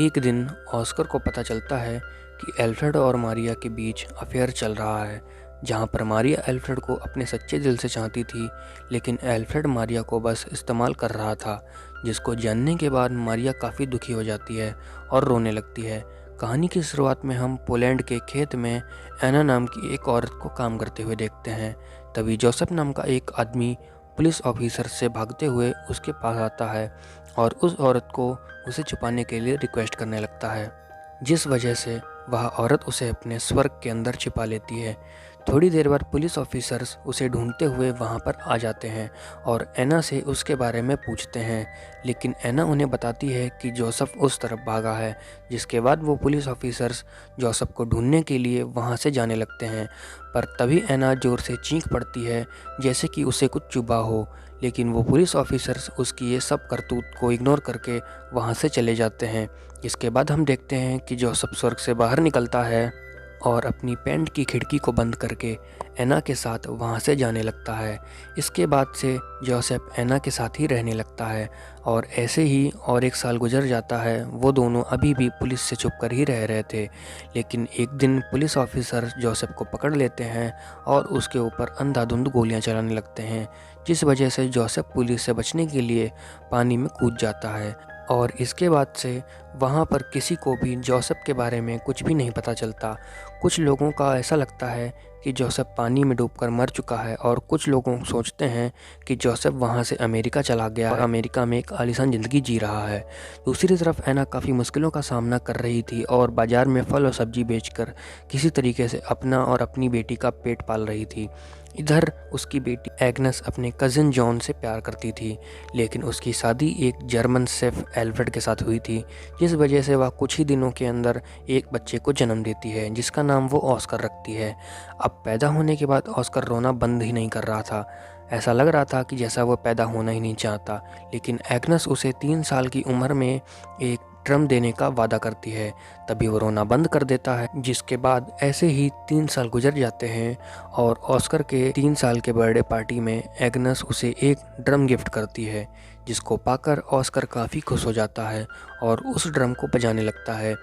एक दिन ऑस्कर को पता चलता है कि एल्फ्रेड और मारिया के बीच अफेयर चल रहा है। जहां पर मारिया एल्फ्रेड को अपने सच्चे दिल से चाहती थी, लेकिन एल्फ्रेड मारिया को बस इस्तेमाल कर रहा था। जिसको जानने के बाद मारिया काफ़ी दुखी हो जाती है और रोने लगती है। कहानी की शुरुआत में हम पोलैंड के खेत में एना नाम की एक औरत को काम करते हुए देखते हैं। तभी जोसेफ नाम का एक आदमी पुलिस ऑफिसर से भागते हुए उसके पास आता है और उस औरत को उसे छुपाने के लिए रिक्वेस्ट करने लगता है, जिस वजह से वह औरत उसे अपने स्वर्ग के अंदर छिपा लेती है। थोड़ी देर बाद पुलिस ऑफिसर्स उसे ढूंढते हुए वहां पर आ जाते हैं और एना से उसके बारे में पूछते हैं, लेकिन एना उन्हें बताती है कि जोसेफ उस तरफ भागा है। जिसके बाद वो पुलिस ऑफिसर्स जोसेफ को ढूंढने के लिए वहां से जाने लगते हैं। पर तभी एना जोर से चीख पड़ती है जैसे कि उसे कुछ चुभा हो, लेकिन वो पुलिस ऑफिसर्स उसकी ये सब करतूत को इग्नोर करके वहाँ से चले जाते हैं। इसके बाद हम देखते हैं कि जोसेफ स्वर्ग से बाहर निकलता है और अपनी पेंट की खिड़की को बंद करके एना के साथ वहाँ से जाने लगता है। इसके बाद से जोसेफ एना के साथ ही रहने लगता है और ऐसे ही और एक साल गुजर जाता है। वो दोनों अभी भी पुलिस से छुप कर ही रह रहे थे, लेकिन एक दिन पुलिस ऑफिसर जोसेफ को पकड़ लेते हैं और उसके ऊपर अंधाधुंध गोलियां चलाने लगते हैं, जिस वजह से जोसेफ पुलिस से बचने के लिए पानी में कूद जाता है। और इसके बाद से वहाँ पर किसी को भी जोसेफ के बारे में कुछ भी नहीं पता चलता। कुछ लोगों का ऐसा लगता है कि जोसेफ पानी में डूबकर मर चुका है और कुछ लोगों सोचते हैं कि जोसेफ वहाँ से अमेरिका चला गया और अमेरिका में एक आलीशान ज़िंदगी जी रहा है। दूसरी तरफ एना काफ़ी मुश्किलों का सामना कर रही थी और बाज़ार में फल और सब्जी बेचकर किसी तरीके से अपना और अपनी बेटी का पेट पाल रही थी। इधर उसकी बेटी एग्नेस अपने कज़िन जॉन से प्यार करती थी, लेकिन उसकी शादी एक जर्मन शेफ एल्फ्रेड के साथ हुई थी, जिस वजह से वह कुछ ही दिनों के अंदर एक बच्चे को जन्म देती है, जिसका नाम वो ऑस्कर रखती है। अब पैदा होने के बाद ऑस्कर रोना बंद ही नहीं कर रहा था। ऐसा लग रहा था कि जैसा वो पैदा होना ही नहीं चाहता, लेकिन एग्नेस उसे 3 साल की उम्र में एक ड्रम देने का वादा करती है। तभी वो रोना बंद कर देता है। जिसके बाद ऐसे ही 3 साल गुजर जाते हैं और ऑस्कर के 3 साल के बर्थडे पार्टी में एग्नेस उसे एक ड्रम गिफ्ट करती है, जिसको पाकर ऑस्कर काफ़ी खुश हो जाता है और उस ड्रम को बजाने लगता है।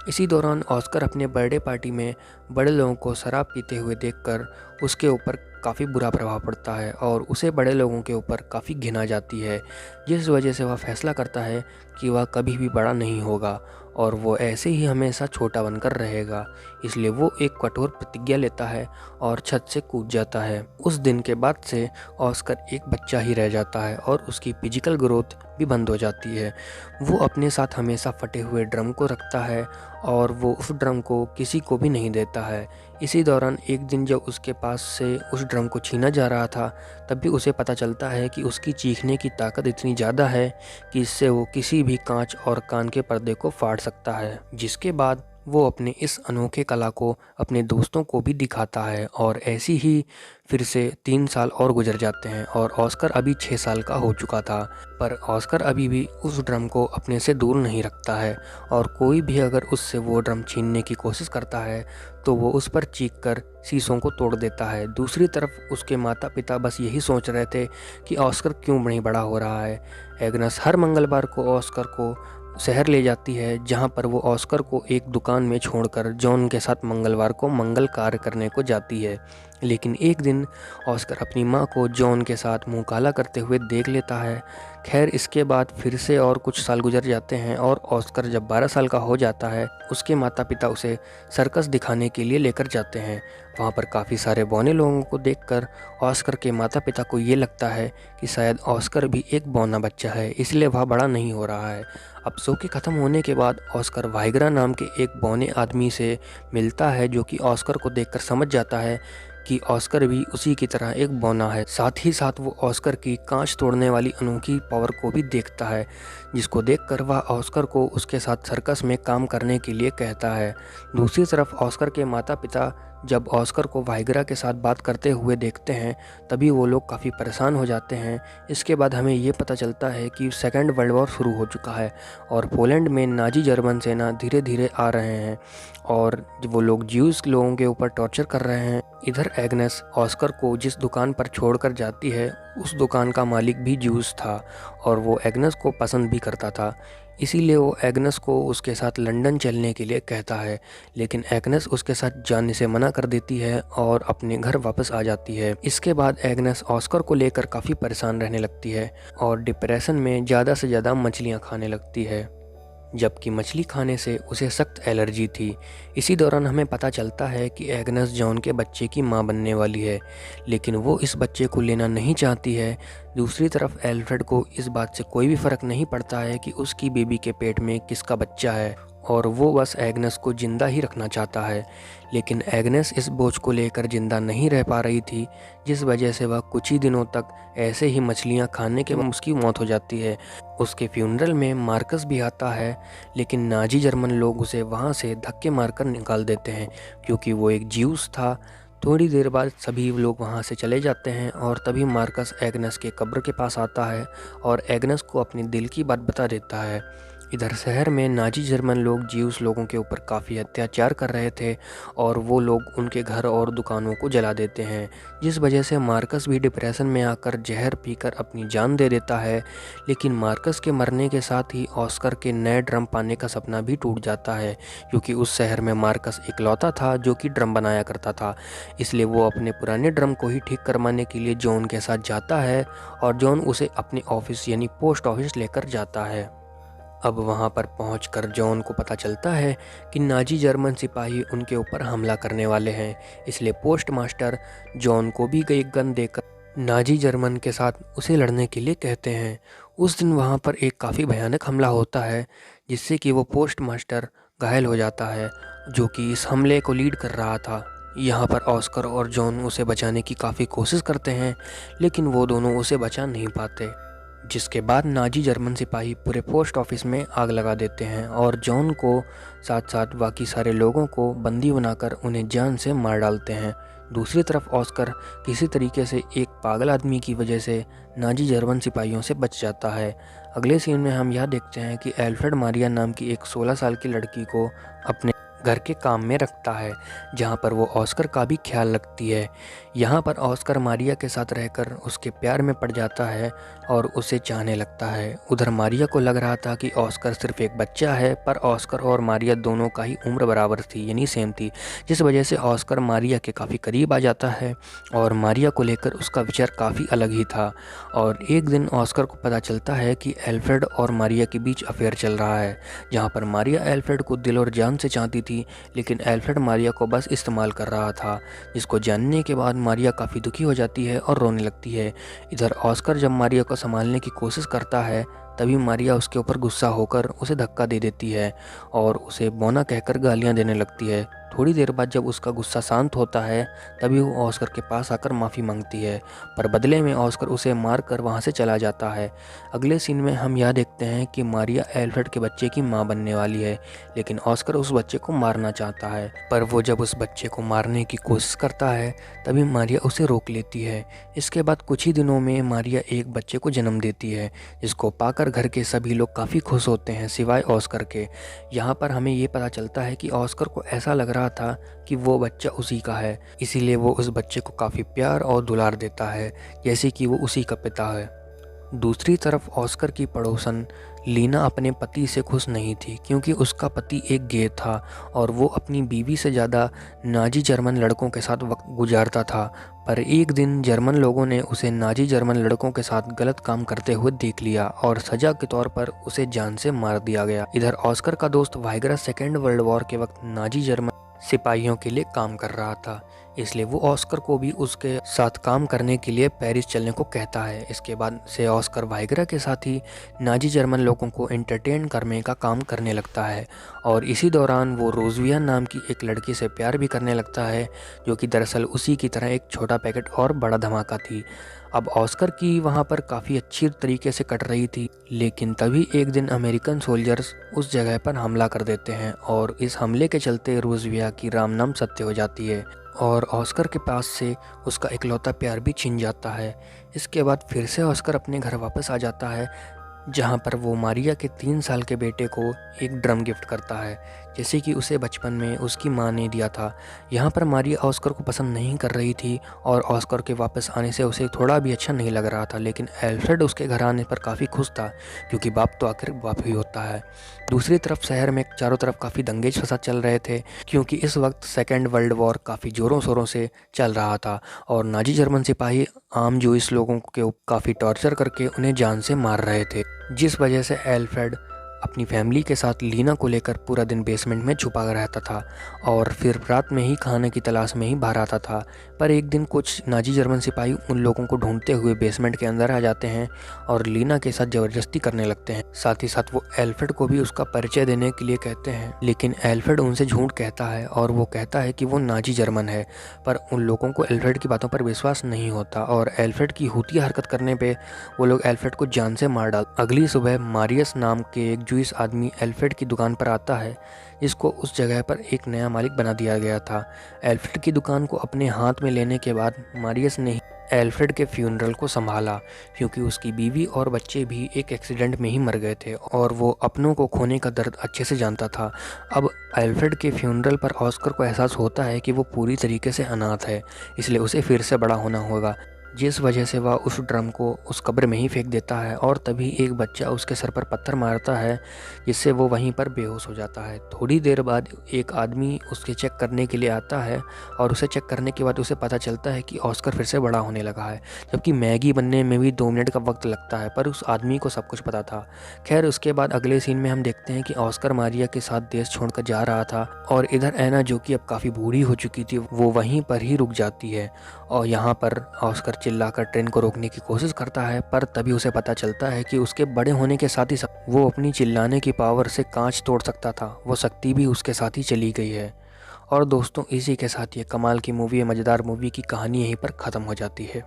इसी दौरान ऑस्कर अपने बर्थडे पार्टी में बड़े लोगों को शराब पीते हुए देखकर उसके ऊपर काफ़ी बुरा प्रभाव पड़ता है और उसे बड़े लोगों के ऊपर काफ़ी घिन आ जाती है, जिस वजह से वह फैसला करता है कि वह कभी भी बड़ा नहीं होगा और वो ऐसे ही हमेशा छोटा बनकर रहेगा। इसलिए वो एक कठोर प्रतिज्ञा लेता है और छत से कूद जाता है। उस दिन के बाद से ऑस्कर एक बच्चा ही रह जाता है और उसकी फिजिकल ग्रोथ भी बंद हो जाती है। वो अपने साथ हमेशा फटे हुए ड्रम को रखता है और वो उस ड्रम को किसी को भी नहीं देता है। इसी दौरान एक दिन जब उसके पास से उस ड्रम को छीना जा रहा था, तब भी उसे पता चलता है कि उसकी चीखने की ताकत इतनी ज़्यादा है कि इससे वो किसी भी कांच और कान के पर्दे को फाड़ सकता है। जिसके बाद वो अपने इस अनोखे कला को अपने दोस्तों को भी दिखाता है और ऐसी ही फिर से 3 साल और गुजर जाते हैं और ऑस्कर अभी 6 साल का हो चुका था। पर ऑस्कर अभी भी उस ड्रम को अपने से दूर नहीं रखता है और कोई भी अगर उससे वो ड्रम छीनने की कोशिश करता है तो वो उस पर चीखकर शीशों को तोड़ देता है। दूसरी तरफ उसके माता पिता बस यही सोच रहे थे कि ऑस्कर क्यों नहीं बड़ा हो रहा है। एग्नेस हर मंगलवार को ऑस्कर को शहर ले जाती है, जहां पर वो ऑस्कर को एक दुकान में छोड़कर जॉन के साथ मंगलवार को मंगल कार्य करने को जाती है। लेकिन एक दिन ऑस्कर अपनी मां को जॉन के साथ मुंह काला करते हुए देख लेता है। खैर, इसके बाद फिर से और कुछ साल गुजर जाते हैं और ऑस्कर जब 12 साल का हो जाता है, उसके माता पिता उसे सर्कस दिखाने के लिए लेकर जाते हैं। वहाँ पर काफ़ी सारे बौने लोगों को देखकर ऑस्कर के माता पिता को ये लगता है कि शायद ऑस्कर भी एक बौना बच्चा है, इसलिए वह बड़ा नहीं हो रहा है। अब शो के ख़त्म होने के बाद ऑस्कर वाइग्रा नाम के एक बौने आदमी से मिलता है, जो कि ऑस्कर को देखकर समझ जाता है कि ऑस्कर भी उसी की तरह एक बौना है। साथ ही साथ वो ऑस्कर की कांच तोड़ने वाली अनोखी पावर को भी देखता है, जिसको देखकर वह ऑस्कर को उसके साथ सर्कस में काम करने के लिए कहता है। दूसरी तरफ ऑस्कर के माता पिता जब ऑस्कर को वाइग्रा के साथ बात करते हुए देखते हैं, तभी वो लोग काफ़ी परेशान हो जाते हैं। इसके बाद हमें ये पता चलता है कि सेकेंड वर्ल्ड वॉर शुरू हो चुका है और पोलैंड में नाजी जर्मन सेना धीरे धीरे आ रहे हैं और वो लोग ज्यूस लोगों के ऊपर टॉर्चर कर रहे हैं। इधर एग्नेस ऑस्कर को जिस दुकान पर छोड़कर जाती है, उस दुकान का मालिक भी ज्यूस था और वो एग्नेस को पसंद भी करता था। इसीलिए वो एग्नेस को उसके साथ लंदन चलने के लिए कहता है, लेकिन एग्नेस उसके साथ जाने से मना कर देती है और अपने घर वापस आ जाती है। इसके बाद एग्नेस ऑस्कर को लेकर काफ़ी परेशान रहने लगती है और डिप्रेशन में ज़्यादा से ज़्यादा मछलियाँ खाने लगती है, जबकि मछली खाने से उसे सख्त एलर्जी थी। इसी दौरान हमें पता चलता है कि एग्नेस जॉन के बच्चे की मां बनने वाली है, लेकिन वो इस बच्चे को लेना नहीं चाहती है। दूसरी तरफ एल्फ्रेड को इस बात से कोई भी फ़र्क नहीं पड़ता है कि उसकी बेबी के पेट में किसका बच्चा है, और वो बस एग्नेस को ज़िंदा ही रखना चाहता है। लेकिन एग्नेस इस बोझ को लेकर ज़िंदा नहीं रह पा रही थी, जिस वजह से वह कुछ ही दिनों तक ऐसे ही मछलियाँ खाने के बाद उसकी मौत हो जाती है। उसके फ्यूनरल में मार्कस भी आता है, लेकिन नाजी जर्मन लोग उसे वहाँ से धक्के मारकर निकाल देते हैं क्योंकि वो एक ज्यूस था। थोड़ी देर बाद सभी लोग वहाँ से चले जाते हैं और तभी मार्कस एग्नेस के कब्र के पास आता है और एग्नेस को अपने दिल की बात बता देता है। इधर शहर में नाजी जर्मन लोग ज्यूस लोगों के ऊपर काफ़ी अत्याचार कर रहे थे और वो लोग उनके घर और दुकानों को जला देते हैं, जिस वजह से मार्कस भी डिप्रेशन में आकर जहर पीकर अपनी जान दे देता है। लेकिन मार्कस के मरने के साथ ही ऑस्कर के नए ड्रम पाने का सपना भी टूट जाता है, क्योंकि उस शहर में मार्कस इकलौता था जो कि ड्रम बनाया करता था। इसलिए वो अपने पुराने ड्रम को ही ठीक करवाने के लिए जॉन के साथ जाता है और जॉन उसे अपने ऑफिस यानी पोस्ट ऑफिस लेकर जाता है। अब वहां पर पहुंचकर जॉन को पता चलता है कि नाजी जर्मन सिपाही उनके ऊपर हमला करने वाले हैं, इसलिए पोस्ट मास्टर जॉन को भी एक गन देकर नाजी जर्मन के साथ उसे लड़ने के लिए कहते हैं। उस दिन वहां पर एक काफ़ी भयानक हमला होता है, जिससे कि वो पोस्ट मास्टर घायल हो जाता है, जो कि इस हमले को लीड कर रहा था। यहाँ पर ऑस्कर और जॉन उसे बचाने की काफ़ी कोशिश करते हैं, लेकिन वो दोनों उसे बचा नहीं पाते, जिसके बाद नाजी जर्मन सिपाही पूरे पोस्ट ऑफिस में आग लगा देते हैं और जॉन को साथ साथ बाकी सारे लोगों को बंदी बनाकर उन्हें जान से मार डालते हैं। दूसरी तरफ ऑस्कर किसी तरीके से एक पागल आदमी की वजह से नाजी जर्मन सिपाहियों से बच जाता है। अगले सीन में हम यह देखते हैं कि एल्फ्रेड मारिया नाम की एक 16 साल की लड़की को अपने घर के काम में रखता है, जहाँ पर वो ऑस्कर का भी ख्याल रखती है। यहाँ पर ऑस्कर मारिया के साथ रहकर उसके प्यार में पड़ जाता है और उसे चाहने लगता है। उधर मारिया को लग रहा था कि ऑस्कर सिर्फ एक बच्चा है, पर ऑस्कर और मारिया दोनों का ही उम्र बराबर थी, यानी सेम थी, जिस वजह से ऑस्कर मारिया के काफ़ी करीब आ जाता है और मारिया को लेकर उसका विचार काफ़ी अलग ही था। और एक दिन ऑस्कर को पता चलता है कि एल्फ्रेड और मारिया के बीच अफेयर चल रहा है, जहाँ पर मारिया एल्फ्रेड को दिल और जान से चाहती थी, लेकिन एल्फ्रेड मारिया को बस इस्तेमाल कर रहा था, जिसको जानने के बाद मारिया काफ़ी दुखी हो जाती है और रोने लगती है। इधर ऑस्कर जब मारिया को संभालने की कोशिश करता है, तभी मारिया उसके ऊपर गुस्सा होकर उसे धक्का दे देती है और उसे बौना कहकर गालियां देने लगती है। थोड़ी देर बाद जब उसका गुस्सा शांत होता है, तभी वो ऑस्कर के पास आकर माफ़ी मांगती है, पर बदले में ऑस्कर उसे मार कर वहाँ से चला जाता है। अगले सीन में हम यह देखते हैं कि मारिया एल्फ्रेड के बच्चे की माँ बनने वाली है, लेकिन ऑस्कर उस बच्चे को मारना चाहता है, पर वो जब उस बच्चे को मारने की कोशिश करता है, तभी मारिया उसे रोक लेती है। इसके बाद कुछ ही दिनों में मारिया एक बच्चे को जन्म देती है, जिसको पाकर घर के सभी लोग काफ़ी खुश होते हैं, सिवाय ऑस्कर के। यहाँ पर हमें ये पता चलता है कि ऑस्कर को ऐसा लग रहा था कि वो बच्चा उसी का है, इसीलिए वो उस बच्चे को काफ़ी प्यार और दुलार देता है, जैसे कि वो उसी का पिता है। दूसरी तरफ ऑस्कर की पड़ोसन लीना अपने पति से खुश नहीं थी, क्योंकि उसका पति एक गे था और वो अपनी बीवी से ज़्यादा नाजी जर्मन लड़कों के साथ वक्त गुजारता था। पर एक दिन जर्मन लोगों ने उसे नाजी जर्मन लड़कों के साथ गलत काम करते हुए देख लिया और सजा के तौर पर उसे जान से मार दिया गया। इधर ऑस्कर का दोस्त वाइगरा सेकेंड वर्ल्ड वॉर के वक्त नाजी जर्मन सिपाहियों के लिए काम कर रहा था, इसलिए वो ऑस्कर को भी उसके साथ काम करने के लिए पेरिस चलने को कहता है। इसके बाद से ऑस्कर वाइगरा के साथ ही नाजी जर्मन लोगों को एंटरटेन करने का काम करने लगता है और इसी दौरान वो रोजविया नाम की एक लड़की से प्यार भी करने लगता है, जो कि दरअसल उसी की तरह एक छोटा पैकेट और बड़ा धमाका थी। अब ऑस्कर की वहाँ पर काफ़ी अच्छी तरीके से कट रही थी, लेकिन तभी एक दिन अमेरिकन सोल्जर्स उस जगह पर हमला कर देते हैं और इस हमले के चलते रोजविया की राम नाम सत्य हो जाती है और ऑस्कर के पास से उसका इकलौता प्यार भी छिन जाता है। इसके बाद फिर से ऑस्कर अपने घर वापस आ जाता है, जहाँ पर वो मारिया के 3 साल के बेटे को एक ड्रम गिफ्ट करता है, जैसे कि उसे बचपन में उसकी माँ ने दिया था। यहाँ पर मारिया ऑस्कर को पसंद नहीं कर रही थी और ऑस्कर के वापस आने से उसे थोड़ा भी अच्छा नहीं लग रहा था, लेकिन एल्फ्रेड उसके घर आने पर काफ़ी खुश था, क्योंकि बाप तो आखिर बाप ही होता है। दूसरी तरफ शहर में चारों तरफ काफ़ी दंगे फसाद चल रहे थे, क्योंकि इस वक्त सेकेंड वर्ल्ड वॉर काफ़ी ज़ोरों शोरों से चल रहा था और नाजी जर्मन सिपाही आम जूइश लोगों को काफ़ी टॉर्चर करके उन्हें जान से मार रहे थे, जिस वजह से एल्फ्रेड अपनी फैमिली के साथ लीना को लेकर पूरा दिन बेसमेंट में छुपा रहता था और फिर रात में ही खाने की तलाश में ही बाहर आता था। पर एक दिन कुछ नाजी जर्मन सिपाही उन लोगों को ढूंढते हुए बेसमेंट के अंदर आ जाते हैं और लीना के साथ ज़बरदस्ती करने लगते हैं। साथ ही साथ वो एल्फ्रेड को भी उसका परिचय देने के लिए कहते हैं, लेकिन एल्फ्रेड उनसे झूठ कहता है और वो कहता है कि वो नाजी जर्मन है। पर उन लोगों को एल्फ्रेड की बातों पर विश्वास नहीं होता और एल्फ्रेड की हुतिया हरकत करने पे वो लोग एल्फ्रेड को जान से मार डाल। अगली सुबह मारियस नाम के एक जूइश आदमी एल्फ्रेड की दुकान पर आता है, जिसको उस जगह पर एक नया मालिक बना दिया गया था। एल्फ्रेड की दुकान को अपने हाथ में लेने के बाद मारियस ने एल्फ्रेड के फ्यूनरल को संभाला, क्योंकि उसकी बीवी और बच्चे भी एक एक्सीडेंट में ही मर गए थे और वो अपनों को खोने का दर्द अच्छे से जानता था। अब एल्फ्रेड के फ्यूनरल पर ऑस्कर को एहसास होता है कि वो पूरी तरीके से अनाथ है, इसलिए उसे फिर से बड़ा होना होगा, जिस वजह से वह उस ड्रम को उस कब्र में ही फेंक देता है और तभी एक बच्चा उसके सर पर पत्थर मारता है, जिससे वो वहीं पर बेहोश हो जाता है। थोड़ी देर बाद एक आदमी उसके चेक करने के लिए आता है और उसे चेक करने के बाद उसे पता चलता है कि ऑस्कर फिर से बड़ा होने लगा है, जबकि मैगी बनने में भी 2 मिनट का वक्त लगता है, पर उस आदमी को सब कुछ पता था। खैर, उसके बाद अगले सीन में हम देखते हैं कि ऑस्कर मारिया के साथ देश छोड़कर जा रहा था और इधर ऐना, जो कि अब काफ़ी बूढ़ी हो चुकी थी, वो वहीं पर ही रुक जाती है और यहाँ पर ऑस्कर चिल्लाकर ट्रेन को रोकने की कोशिश करता है, पर तभी उसे पता चलता है कि उसके बड़े होने के साथ ही वो अपनी चिल्लाने की पावर से कांच तोड़ सकता था, वो शक्ति भी उसके साथ ही चली गई है। और दोस्तों, इसी के साथ ये कमाल की मूवी, मज़ेदार मूवी की कहानी यहीं पर ख़त्म हो जाती है।